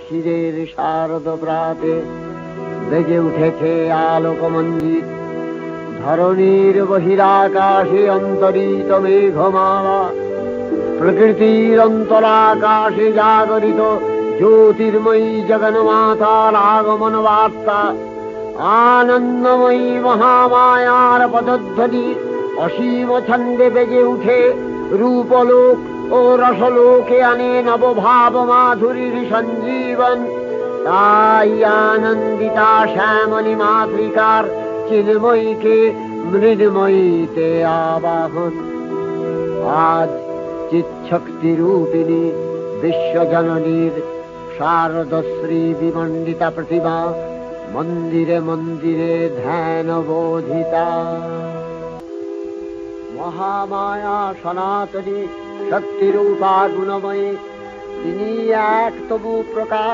ক্ষীরের শারদ প্রাতে বেজে উঠেছে আলোকমঞ্জিত, ধরণীর বহিরাকাশে অন্তরিত মেঘমালা, প্রকৃতির অন্তরাকাশে জাগরিত জ্যোতির্ময়ী জগন্মাতার আগমন বার্তা, আনন্দময়ী মহামায়ার পদধ্বনি অসীম ছন্দে বেজে উঠে রূপলোক ও রসলোকে আনে নবভাব মাধুরীর সঞ্জীবন। তাই আনন্দিতা শ্যামলী মাতৃকার চিন্ময়ীকে মৃন্ময়ীতে আবাহন। আজ চিৎশক্তি রূপিণী বিশ্বজননীর শারদশ্রী বিমণ্ডিতা প্রতিমা মন্দিরে মন্দিরে ধ্যান বোধিতা। মহামায়া সনাতনী শক্তিরূপা গুণময়ী, তিনি এক তবু প্রকাশ